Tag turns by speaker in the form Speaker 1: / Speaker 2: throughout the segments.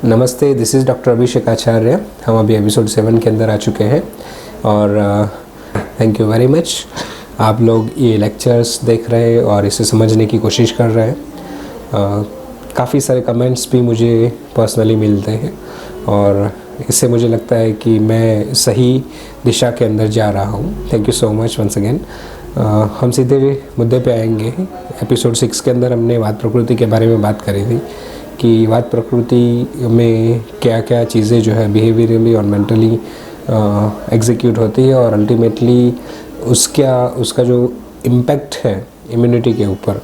Speaker 1: नमस्ते, this is doctor Abhishek आचार्य। हम अभी एपिसोड 7 के अंदर आ चुके हैं और थैंक यू वेरी मच। आप लोग ये लेक्चर्स देख रहे हैं और इसे समझने की कोशिश कर रहे हैं। काफ़ी सारे कमेंट्स भी मुझे पर्सनली मिलते हैं और इससे मुझे लगता है कि मैं सही दिशा के अंदर जा रहा हूँ। Thank you so much once again. हम सीधे मुद्दे पे आएंगे। एपिसोड 6 के अंदर हमने वात प्रकृति के बारे में बात करी थी कि वात प्रकृति में क्या क्या चीज़ें जो है बिहेवियरली और मेंटली एग्जीक्यूट होती है और अल्टीमेटली उसका जो इम्पैक्ट है इम्यूनिटी के ऊपर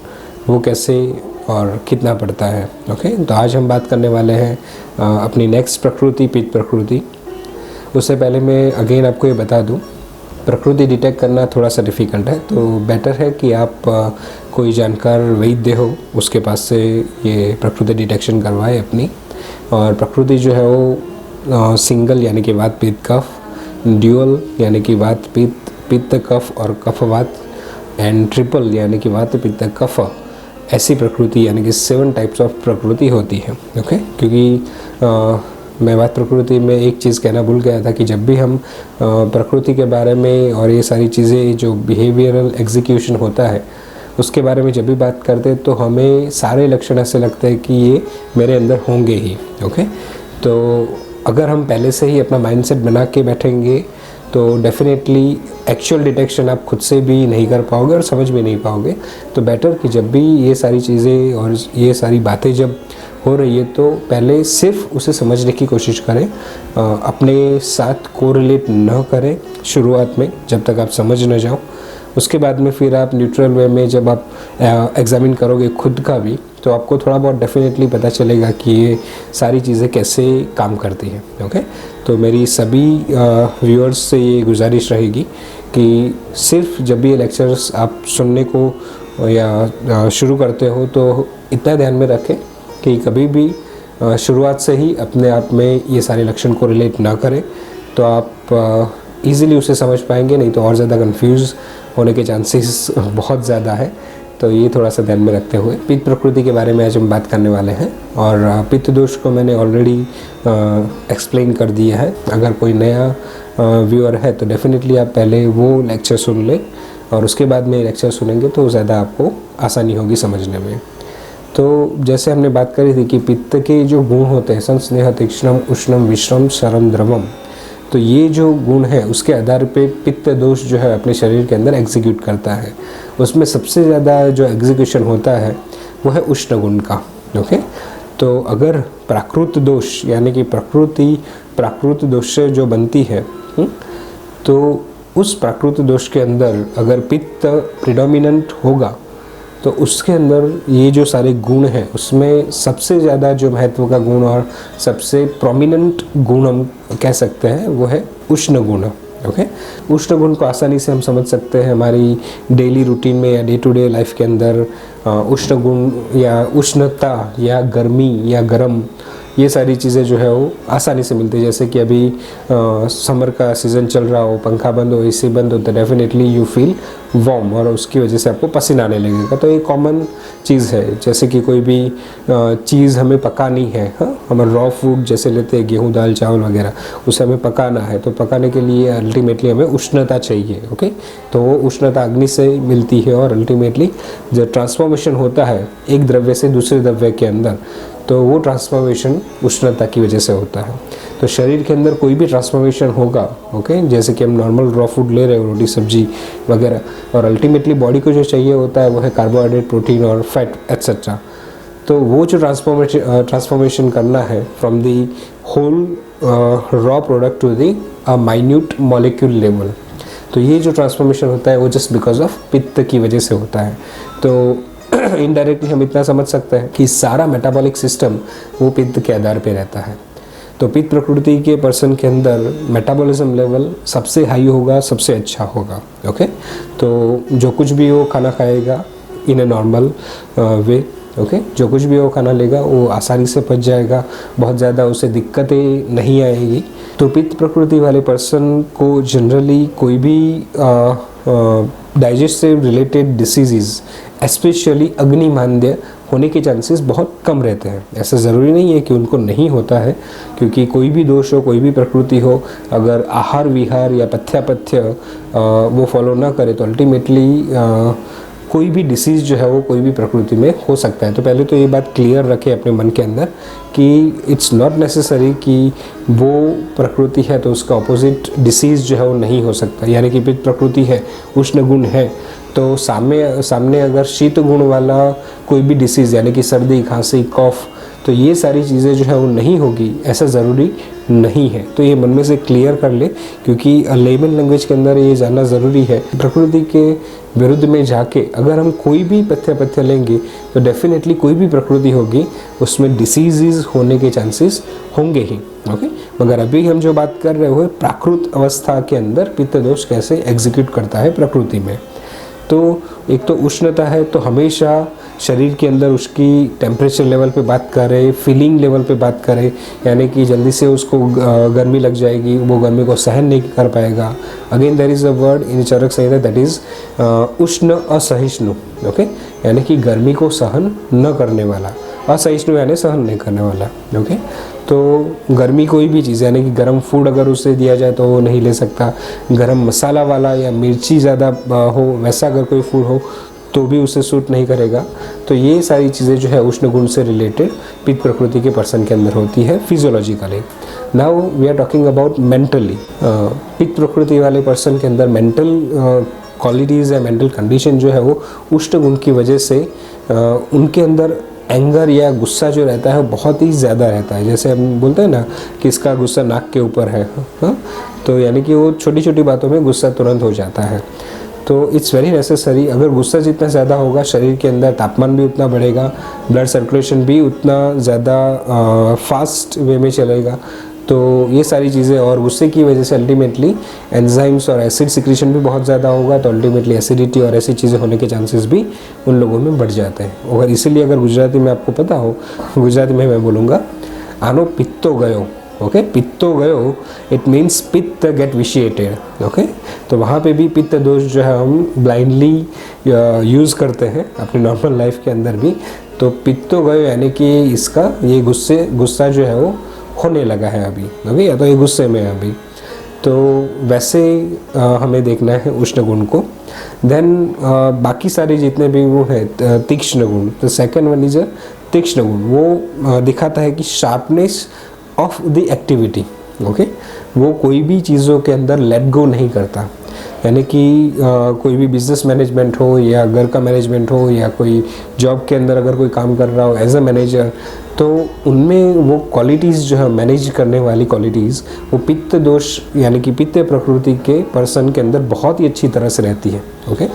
Speaker 1: वो कैसे और कितना पड़ता है। ओके, तो आज हम बात करने वाले हैं अपनी नेक्स्ट प्रकृति, पित्त प्रकृति। उससे पहले मैं अगेन आपको ये बता दूं, प्रकृति डिटेक्ट करना थोड़ा सा डिफ़िकल्ट है, तो बेटर है कि आप कोई जानकार वैद्य हो उसके पास से ये प्रकृति डिटेक्शन करवाए अपनी। और प्रकृति जो है वो सिंगल यानी कि वात पित्त कफ, ड्यूअल यानी कि वात पित्त पित्त कफ और कफ वात, एंड ट्रिपल यानी कि वात पित्त कफ, ऐसी प्रकृति यानी कि 7 टाइप्स ऑफ प्रकृति होती है। ओके, क्योंकि मैं बात प्रकृति में एक चीज़ कहना भूल गया था कि जब भी हम प्रकृति के बारे में और ये सारी चीज़ें जो बिहेवियरल एग्जीक्यूशन होता है उसके बारे में जब भी बात करते हैं तो हमें सारे लक्षण ऐसे लगते हैं कि ये मेरे अंदर होंगे ही। ओके, तो अगर हम पहले से ही अपना माइंडसेट बना के बैठेंगे तो डेफिनेटली एक्चुअल डिटेक्शन आप खुद से भी नहीं कर पाओगे और समझ भी नहीं पाओगे। तो बेटर कि जब भी ये सारी चीज़ें और ये सारी बातें जब हो रही है तो पहले सिर्फ उसे समझने की कोशिश करें, अपने साथ कोरिलेट न करें शुरुआत में जब तक आप समझ न जाओ। उसके बाद में फिर आप न्यूट्रल वे में जब आप एग्जामिन करोगे खुद का भी तो आपको थोड़ा बहुत डेफिनेटली पता चलेगा कि ये सारी चीज़ें कैसे काम करती हैं। ओके, तो मेरी सभी व्यूअर्स से ये गुजारिश रहेगी कि सिर्फ जब भी ये लेक्चर्स आप सुनने को या शुरू करते हो तो इतना ध्यान में रखें कि कभी भी शुरुआत से ही अपने आप में ये सारे लक्षण को रिलेट ना करें तो आप इजीली उसे समझ पाएंगे, नहीं तो और ज़्यादा कंफ्यूज होने के चांसेस बहुत ज़्यादा है। तो ये थोड़ा सा ध्यान में रखते हुए पित्त प्रकृति के बारे में आज हम बात करने वाले हैं। और पित्त दोष को मैंने ऑलरेडी एक्सप्लेन कर दिया है। अगर कोई नया व्यूअर है तो डेफिनेटली आप पहले वो लेक्चर सुन लें और उसके बाद में लेक्चर सुनेंगे तो ज़्यादा आपको आसानी होगी समझने में। तो जैसे हमने बात करी थी कि पित्त के जो गुण होते हैं, संस्नेह, तीक्ष्णम, उष्णम, विश्रम, सरम, द्रवम, तो ये जो गुण है उसके आधार पे पित्त दोष जो है अपने शरीर के अंदर एग्जीक्यूट करता है। उसमें सबसे ज़्यादा जो एग्जीक्यूशन होता है वो है उष्ण गुण का। ओके, तो अगर प्राकृत दोष यानी कि प्रकृति प्राकृत दोष से जो बनती है तो उस प्राकृत दोष के अंदर अगर पित्त प्रिडोमिनेंट होगा तो उसके अंदर ये जो सारे गुण हैं उसमें सबसे ज़्यादा जो महत्व का गुण और सबसे प्रोमिनेंट गुण हम कह सकते हैं वो है उष्ण गुण। ओके, उष्ण गुण को आसानी से हम समझ सकते हैं हमारी डेली रूटीन में या डे टू डे लाइफ के अंदर। उष्ण गुण या उष्णता या गर्मी या गर्म, ये सारी चीज़ें जो है वो आसानी से मिलती है। जैसे कि अभी समर का सीज़न चल रहा हो, पंखा बंद हो, एसी बंद हो, तो डेफिनेटली यू फील वार्म और उसकी वजह से आपको पसीना आने लगेगा। तो ये कॉमन चीज़ है। जैसे कि कोई भी चीज़ हमें पकानी है, हम रॉ फूड जैसे लेते हैं, गेहूँ, दाल, चावल वगैरह, उसे हमें पकाना है तो पकाने के लिए अल्टीमेटली हमें उष्णता चाहिए। ओके, तो वो उष्णता अग्नि से मिलती है और अल्टीमेटली जो ट्रांसफॉर्मेशन होता है एक द्रव्य से दूसरे द्रव्य के अंदर, तो वो ट्रांसफॉर्मेशन उष्णता की वजह से होता है। तो शरीर के अंदर कोई भी ट्रांसफॉर्मेशन होगा, ओके, जैसे कि हम नॉर्मल रॉ फूड ले रहे हो, रोटी सब्जी वगैरह, और अल्टीमेटली बॉडी को जो चाहिए होता है वो है कार्बोहाइड्रेट, प्रोटीन और फैट एक्सेट्रा। तो वो जो ट्रांसफॉर्मेशन करना है from the whole raw product to the minute molecule level, तो ये जो ट्रांसफॉर्मेशन होता है वो जस्ट बिकॉज ऑफ पित्त की वजह से होता है। तो इनडायरेक्टली हम इतना समझ सकते हैं कि सारा मेटाबॉलिक सिस्टम वो पित्त के आधार पे रहता है। तो पित्त प्रकृति के पर्सन के अंदर मेटाबॉलिज्म लेवल सबसे हाई होगा, सबसे अच्छा होगा। ओके, तो जो कुछ भी वो खाना खाएगा इन ए नॉर्मल वे, ओके, जो कुछ भी वो खाना लेगा वो आसानी से पच जाएगा, बहुत ज़्यादा उसे दिक्कतें नहीं आएगी। तो पित्त प्रकृति वाले पर्सन को जनरली कोई भी डाइजेस्टिव रिलेटेड डिसीज़, स्पेशली अग्निमांद्य होने के चांसेस बहुत कम रहते हैं। ऐसा ज़रूरी नहीं है कि उनको नहीं होता है, क्योंकि कोई भी दोष हो, कोई भी प्रकृति हो, अगर आहार विहार या पथ्यापथ्य वो फॉलो ना करे तो अल्टीमेटली कोई भी डिसीज़ जो है वो कोई भी प्रकृति में हो सकता है। तो पहले तो ये बात क्लियर रखें अपने मन के अंदर कि इट्स नॉट नेसेसरी कि वो प्रकृति है तो उसका ऑपोजिट डिसीज़ जो है वो नहीं हो सकता। यानी कि पित्त प्रकृति है, उष्ण गुण है, तो सामने अगर शीत गुण वाला कोई भी डिसीज़ यानी कि सर्दी, खांसी, कॉफ, तो ये सारी चीज़ें जो है वो नहीं होगी, ऐसा ज़रूरी नहीं है। तो ये मन में से क्लियर कर ले, क्योंकि लेमन लैंग्वेज के अंदर ये जानना ज़रूरी है। प्रकृति के विरुद्ध में जाके अगर हम कोई भी पथ्य लेंगे तो डेफिनेटली कोई भी प्रकृति होगी उसमें डिसीज़ होने के चांसेस होंगे ही। ओके, मगर अभी हम जो बात कर रहे हो प्राकृत अवस्था के अंदर पित्त दोष कैसे एग्जीक्यूट करता है प्रकृति में। तो एक तो उष्णता है, तो हमेशा शरीर के अंदर उसकी टेम्परेचर लेवल पे बात करें, फीलिंग लेवल पे बात करें, यानी कि जल्दी से उसको गर्मी लग जाएगी, वो गर्मी को सहन नहीं कर पाएगा। Again there is a word in Charak Samhita that is उष्ण असहिष्णु। ओके, यानी कि गर्मी को सहन न करने वाला, असहिष्णु यानी सहन नहीं करने वाला। ओके, तो गर्मी कोई भी चीज़ यानी कि गर्म फूड अगर उसे दिया जाए तो वो नहीं ले सकता, गर्म मसाला वाला या मिर्ची ज़्यादा हो वैसा अगर कोई फूड हो तो भी उसे सूट नहीं करेगा। तो ये सारी चीज़ें जो है उष्ण गुण से रिलेटेड पित्त प्रकृति के पर्सन के अंदर होती है physiologically. Now we are talking about mentally. पित्त प्रकृति वाले पर्सन के अंदर मेंटल क्वालिटीज़ या मेंटल कंडीशन जो है वो उष्ण गुण की वजह से उनके अंदर एंगर या गुस्सा जो रहता है वो बहुत ही ज़्यादा रहता है। जैसे हम बोलते हैं ना कि इसका गुस्सा नाक के ऊपर है, हाँ, तो यानी कि वो छोटी छोटी बातों में गुस्सा तुरंत हो जाता है। तो इट्स वेरी नेसेसरी, अगर गुस्सा जितना ज़्यादा होगा शरीर के अंदर तापमान भी उतना बढ़ेगा, ब्लड सर्कुलेशन भी उतना ज़्यादा फास्ट वे में चलेगा। तो ये सारी चीज़ें, और गुस्से की वजह से अल्टीमेटली एंजाइम्स और एसिड सिक्रीशन भी बहुत ज़्यादा होगा, तो अल्टीमेटली एसिडिटी और ऐसी चीज़ें होने के चांसेस भी उन लोगों में बढ़ जाते हैं। और इसीलिए अगर गुजराती में आपको पता हो, गुजराती में मैं बोलूँगा आनो पित्तो गयो। ओके, पित्तो गयो इट मीन्स पित्त गेट विशिएटेड। ओके, तो वहाँ पे भी पित्त दोष जो है हम ब्लाइंडली यूज़ करते हैं अपनी नॉर्मल लाइफ के अंदर भी। तो पित्तो गयो यानी कि इसका ये गुस्सा जो है वो होने लगा है अभी, ओके, या तो ये गुस्से में है अभी। तो वैसे हमें देखना है उष्ण गुण को। देन बाकी सारे जितने भी वो है तीक्ष्ण गुण, तो सेकंड वन इज अ तीक्ष्ण गुण। वो दिखाता है कि sharpness of the activity. Okay, वो कोई भी चीज़ों के अंदर लेट गो नहीं करता, यानी कि कोई भी बिजनेस मैनेजमेंट हो या घर का मैनेजमेंट हो या कोई जॉब के अंदर अगर कोई काम कर रहा हो एज अ मैनेजर, तो उनमें वो क्वालिटीज़ जो है मैनेज करने वाली क्वालिटीज़ वो पित्त दोष यानी कि पित्त प्रकृति के पर्सन के अंदर बहुत ही अच्छी तरह से रहती है। ओके,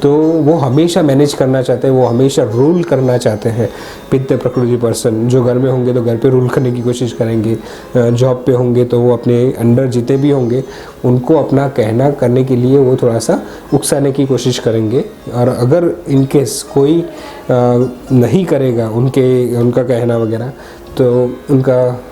Speaker 1: तो वो हमेशा मैनेज करना चाहते हैं, वो हमेशा रूल करना चाहते हैं। पित्त प्रकृति पर्सन जो घर में होंगे तो घर पे रूल करने की कोशिश करेंगे, जॉब पे होंगे तो वो अपने अंडर जितने भी होंगे उनको अपना कहना करने के लिए वो थोड़ा सा उकसाने की कोशिश करेंगे। और अगर इनकेस कोई नहीं करेगा उनका कहना वगैरह, तो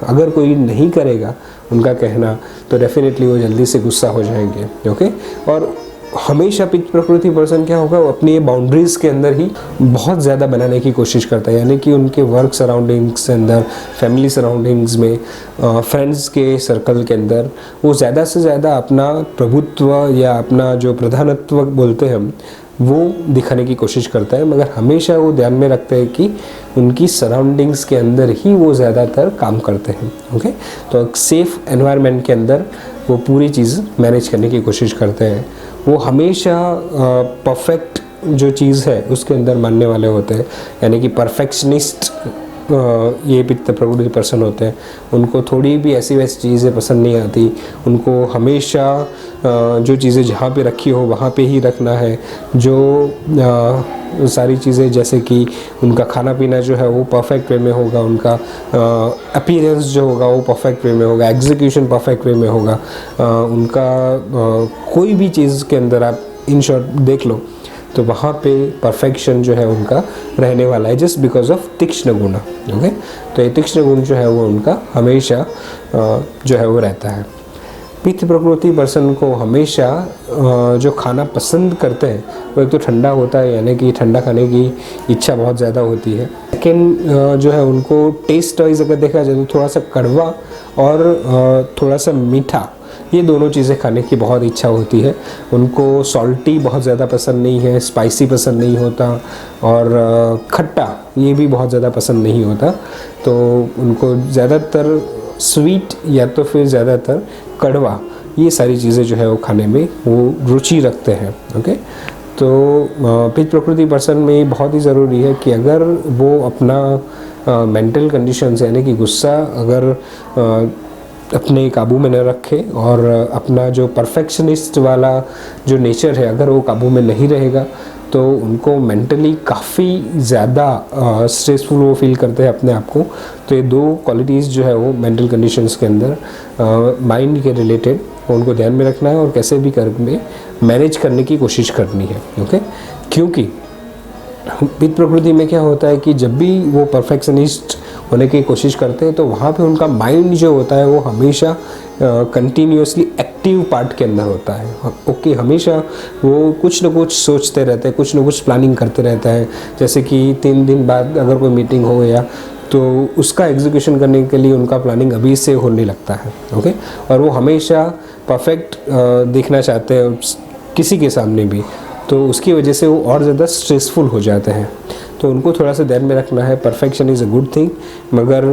Speaker 1: अगर कोई नहीं करेगा उनका कहना तो डेफिनेटली वो जल्दी से गुस्सा हो जाएंगे। ओके, और हमेशा पित्त प्रकृति पर्सन क्या होगा, वो अपनी बाउंड्रीज के अंदर ही बहुत ज़्यादा बनाने की कोशिश करता है, यानी कि उनके वर्क सराउंडिंग्स के अंदर, फैमिली सराउंडिंग्स में, फ्रेंड्स के सर्कल के अंदर वो ज़्यादा से ज़्यादा अपना प्रभुत्व या अपना जो प्रधानत्व बोलते हैं हम वो दिखाने की कोशिश करता है। मगर हमेशा वो ध्यान में रखते हैं कि उनकी सराउंडिंग्स के अंदर ही वो ज़्यादातर काम करते हैं। ओके, तो एक सेफ़ एनवायरनमेंट के अंदर वो पूरी चीज़ मैनेज करने की कोशिश करते हैं। वो हमेशा परफेक्ट जो चीज़ है उसके अंदर मानने वाले होते हैं, यानी कि परफेक्शनिस्ट ये पित्त प्रकृति पर्सन होते हैं। उनको थोड़ी भी ऐसी वैसी चीज़ें पसंद नहीं आती, उनको हमेशा जो चीज़ें जहाँ पे रखी हो वहाँ पे ही रखना है। जो सारी चीज़ें जैसे कि उनका खाना पीना जो है वो परफेक्ट वे में होगा, उनका अपीयरेंस जो होगा वो परफेक्ट वे में होगा, एग्जीक्यूशन परफेक्ट वे में होगा, उनका कोई भी चीज़ के अंदर आप इन शॉर्ट देख लो तो वहाँ पे परफेक्शन जो है उनका रहने वाला है, जस्ट बिकॉज ऑफ तीक्ष्ण गुण। ओके, तो ये तीक्ष्ण गुण जो है वो उनका हमेशा जो है वो रहता है। पित्त प्रकृति पर्सन को हमेशा जो खाना पसंद करते हैं वो एक तो ठंडा होता है, यानी कि ठंडा खाने की इच्छा बहुत ज़्यादा होती है। लेकिन जो है उनको टेस्ट वाइज अगर देखा जाए तो थोड़ा सा कड़वा और थोड़ा सा मीठा, ये दोनों चीज़ें खाने की बहुत इच्छा होती है। उनको सॉल्टी बहुत ज़्यादा पसंद नहीं है, स्पाइसी पसंद नहीं होता, और खट्टा ये भी बहुत ज़्यादा पसंद नहीं होता। तो उनको ज़्यादातर स्वीट या तो फिर ज़्यादातर कड़वा, ये सारी चीज़ें जो है वो खाने में वो रुचि रखते हैं। ओके, तो पित्त प्रकृति पर्सन में बहुत ही ज़रूरी है कि अगर वो अपना मेंटल कंडीशंस यानी कि गुस्सा अगर अपने काबू में न रखे और अपना जो परफेक्शनिस्ट वाला जो नेचर है अगर वो काबू में नहीं रहेगा तो उनको मेंटली काफ़ी ज़्यादा स्ट्रेसफुल वो फील करते हैं अपने आप को। तो ये दो क्वालिटीज़ जो है वो मेंटल कंडीशंस के अंदर माइंड के रिलेटेड उनको ध्यान में रखना है और कैसे भी कर में मैनेज करने की कोशिश करनी है। ओके, क्योंकि पित्त प्रकृति में क्या होता है कि जब भी वो परफेक्शनिस्ट होने की कोशिश करते हैं तो वहाँ पे उनका माइंड जो होता है वो हमेशा कंटिन्यूसली एक्टिव पार्ट के अंदर होता है। ओके, हमेशा वो कुछ ना कुछ सोचते रहते हैं, कुछ ना कुछ प्लानिंग करते रहता है। जैसे कि 3 दिन बाद अगर कोई मीटिंग हो गया तो उसका एग्जीक्यूशन करने के लिए उनका प्लानिंग अभी से होने लगता है। ओके, और वो हमेशा परफेक्ट देखना चाहते हैं किसी के सामने भी, तो उसकी वजह से वो और ज़्यादा स्ट्रेसफुल हो जाते हैं। तो उनको थोड़ा सा ध्यान में रखना है, perfection is a good thing, मगर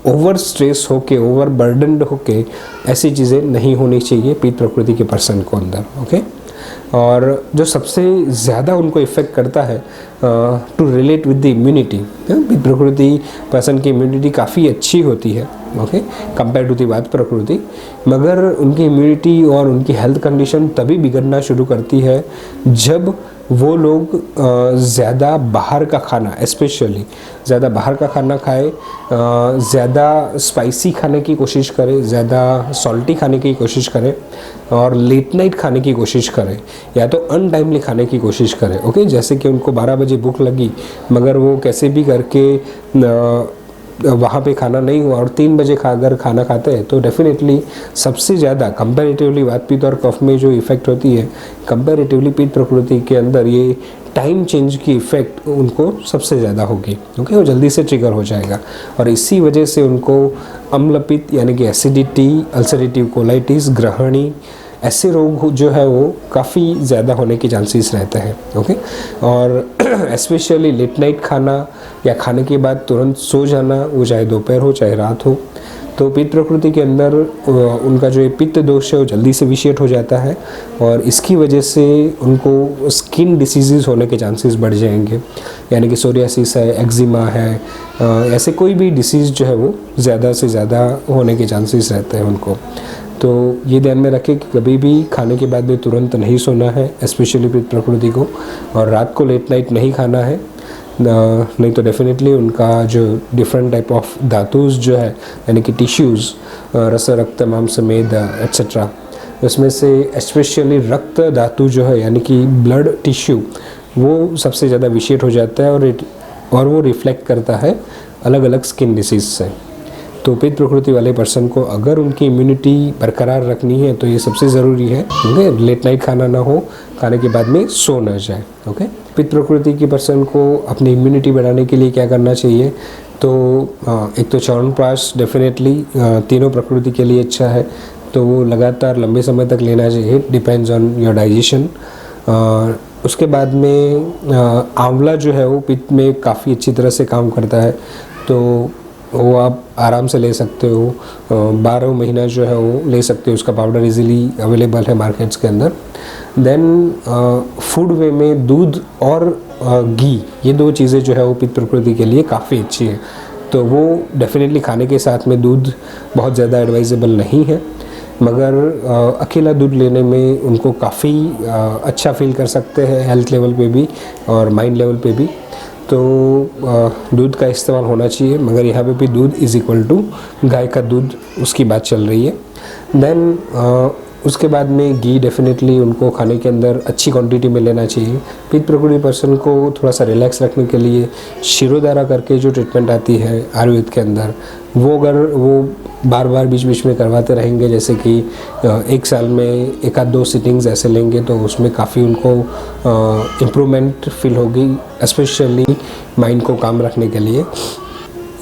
Speaker 1: ओवर स्ट्रेस होके, ओवर बर्डनड होके ऐसी चीज़ें नहीं होनी चाहिए पित्त प्रकृति के पर्सन को अंदर। ओके, और जो सबसे ज़्यादा उनको इफ़ेक्ट करता है to relate with the immunity, पित्त प्रकृति पर्सन की इम्यूनिटी काफ़ी अच्छी होती है। ओके, कंपेयर टू दी वात प्रकृति, मगर उनकी इम्यूनिटी और उनकी हेल्थ कंडीशन तभी बिगड़ना शुरू करती है जब वो लोग ज़्यादा बाहर का खाना, स्पेशली ज़्यादा बाहर का खाना खाए, ज़्यादा स्पाइसी खाने की कोशिश करें, ज़्यादा सॉल्टी खाने की कोशिश करें और लेट नाइट खाने की कोशिश करें, या तो अनटाइमली खाने की कोशिश करें। ओके, जैसे कि उनको 12 बजे भूख लगी मगर वो कैसे भी करके वहाँ पे खाना नहीं हुआ और 3 बजे अगर खाना खाते हैं तो डेफिनेटली सबसे ज़्यादा कंपैरेटिवली वात पित्त और कफ में जो इफ़ेक्ट होती है, कंपैरेटिवली पित्त प्रकृति के अंदर ये टाइम चेंज की इफ़ेक्ट उनको सबसे ज़्यादा होगी। ओके, वो जल्दी से ट्रिगर हो जाएगा और इसी वजह से उनको अम्लपित्त यानी कि एसिडिटी, अल्सरेटिव कोलाइटिस, ग्रहणी, ऐसे रोग जो है वो काफ़ी ज़्यादा होने के चांसेस रहते हैं। ओके, और स्पेशली लेट नाइट खाना या खाने के बाद तुरंत सो जाना, वो चाहे दोपहर हो चाहे रात हो, तो पित्त प्रकृति के अंदर उनका जो पित्त दोष है वो जल्दी से विशिएट हो जाता है और इसकी वजह से उनको स्किन डिसीज़ होने के चांसेस बढ़ जाएंगे, यानी कि सोरियासिस है, एक्जिमा है, ऐसे कोई भी डिसीज़ जो है वो ज़्यादा से ज़्यादा होने के चांसेस रहते हैं उनको। तो ये ध्यान में रखें कि कभी भी खाने के बाद में तुरंत नहीं सोना है, स्पेशली पित्त प्रकृति को, और रात को लेट नाइट नहीं खाना है, नहीं तो डेफिनेटली उनका जो डिफरेंट टाइप ऑफ धातुज जो है यानी कि टिश्यूज़, रस, रक्त, मांस, मेद एट्सेट्रा, उसमें से स्पेशली रक्त धातु जो है यानी कि ब्लड टिश्यू वो सबसे ज़्यादा विशिएट हो जाता है और वो रिफ्लेक्ट करता है अलग अलग स्किन डिसीज़ से। तो पित्त प्रकृति वाले पर्सन को अगर उनकी इम्यूनिटी बरकरार रखनी है तो ये सबसे ज़रूरी है। ओके, लेट नाइट खाना ना हो, खाने के बाद में सो ना जाए। ओके, पित्त प्रकृति की पर्सन को अपनी इम्यूनिटी बढ़ाने के लिए क्या करना चाहिए, तो एक तो च्यवनप्राश डेफिनेटली तीनों प्रकृति के लिए अच्छा है, तो वो लगातार लंबे समय तक लेना चाहिए, डिपेंड्स ऑन योर डाइजेशन। उसके बाद में आंवला जो है वो पित्त में काफ़ी अच्छी तरह से काम करता है, तो वो आप आराम से ले सकते हो, 12 महीना जो है वो ले सकते हो, उसका पाउडर इजीली अवेलेबल है मार्केट्स के अंदर। देन फूड वे में दूध और घी, ये दो चीज़ें जो है वो पित्त प्रकृति के लिए काफ़ी अच्छी है, तो वो डेफिनेटली खाने के साथ में दूध बहुत ज़्यादा एडवाइजेबल नहीं है, मगर अकेला दूध लेने में उनको काफ़ी अच्छा फील कर सकते हैं हेल्थ लेवल पे भी और माइंड लेवल पे भी। तो दूध का इस्तेमाल होना चाहिए, मगर यहाँ पे भी दूध इज़ इक्वल टू गाय का दूध, उसकी बात चल रही है। देन उसके बाद में घी डेफिनेटली उनको खाने के अंदर अच्छी क्वांटिटी में लेना चाहिए। पित्त प्रकृति पर्सन को थोड़ा सा रिलैक्स रखने के लिए शिरोधारा करके जो ट्रीटमेंट आती है आयुर्वेद के अंदर, वो अगर वो बार बार बीच बीच में करवाते रहेंगे, जैसे कि एक साल में एक आध 2 सिटिंग्स ऐसे लेंगे तो उसमें काफ़ी उनको इम्प्रूवमेंट फील होगी, स्पेशली माइंड को काम रखने के लिए।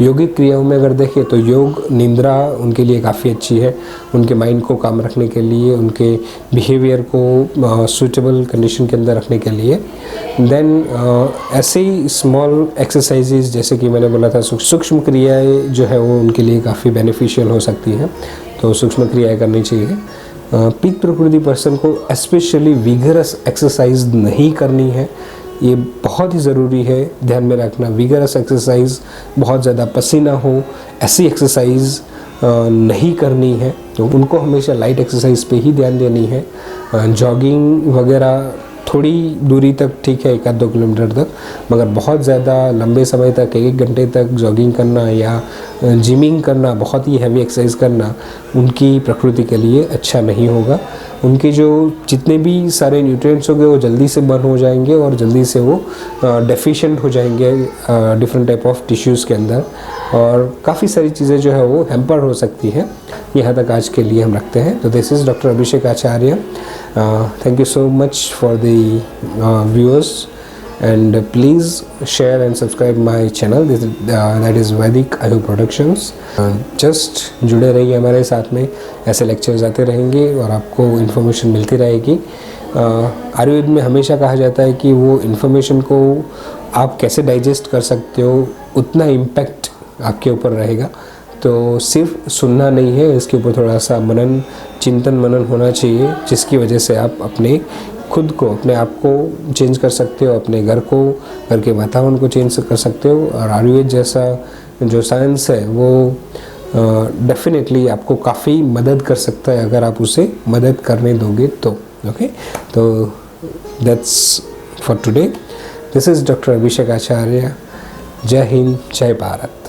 Speaker 1: योगिक क्रियाओं में अगर देखें तो योग निद्रा उनके लिए काफ़ी अच्छी है, उनके माइंड को काम रखने के लिए, उनके बिहेवियर को सूटेबल कंडीशन के अंदर रखने के लिए। देन ऐसे ही स्मॉल एक्सरसाइजेज जैसे कि मैंने बोला था सूक्ष्म क्रियाएं जो है वो उनके लिए काफ़ी बेनिफिशियल हो सकती हैं, तो सूक्ष्म क्रियाएं करनी चाहिए। पीक प्रकृति पर्सन को स्पेशली विगरस एक्सरसाइज नहीं करनी है, ये बहुत ही ज़रूरी है ध्यान में रखना। विगरस एक्सरसाइज, बहुत ज़्यादा पसीना हो ऐसी एक्सरसाइज नहीं करनी है, तो उनको हमेशा लाइट एक्सरसाइज पे ही ध्यान देनी है। जॉगिंग वगैरह थोड़ी दूरी तक ठीक है, 1-2 किलोमीटर तक, मगर बहुत ज़्यादा लंबे समय तक 1 घंटे तक जॉगिंग करना या जिमिंग करना, बहुत ही हैवी एक्सरसाइज करना उनकी प्रकृति के लिए अच्छा नहीं होगा। उनके जो जितने भी सारे न्यूट्रिएंट्स होंगे वो जल्दी से बर्न हो जाएंगे और जल्दी से वो डेफिशिएंट हो जाएंगे डिफरेंट टाइप ऑफ टिश्यूज़ के अंदर, और काफ़ी सारी चीज़ें जो है वो हैम्पर हो सकती हैं। यहाँ तक आज के लिए हम रखते हैं। तो this is doctor Abhishek Acharya. Thank you so much for the viewers and please share and subscribe my channel, that is Vedic Ayur Productions। just जुड़े रहिए हमारे साथ में, ऐसे लेक्चर्स आते रहेंगे और आपको इन्फॉर्मेशन मिलती रहेगी। आयुर्वेद में हमेशा कहा जाता है कि वो इन्फॉर्मेशन को आप कैसे डाइजेस्ट कर सकते हो उतना इम्पैक्ट आपके ऊपर रहेगा, तो सिर्फ सुनना नहीं है, इसके ऊपर थोड़ा सा मनन, चिंतन मनन होना चाहिए, जिसकी वजह से आप अपने खुद को, अपने आप को चेंज कर सकते हो, अपने घर को, घर के वातावरण को चेंज कर सकते हो। और आयुर्वेद जैसा जो साइंस है वो डेफिनेटली आपको काफ़ी मदद कर सकता है अगर आप उसे मदद करने दोगे तो। ओके, तो that's for today. This is doctor Abhishek Acharya. जय हिंद, जय भारत।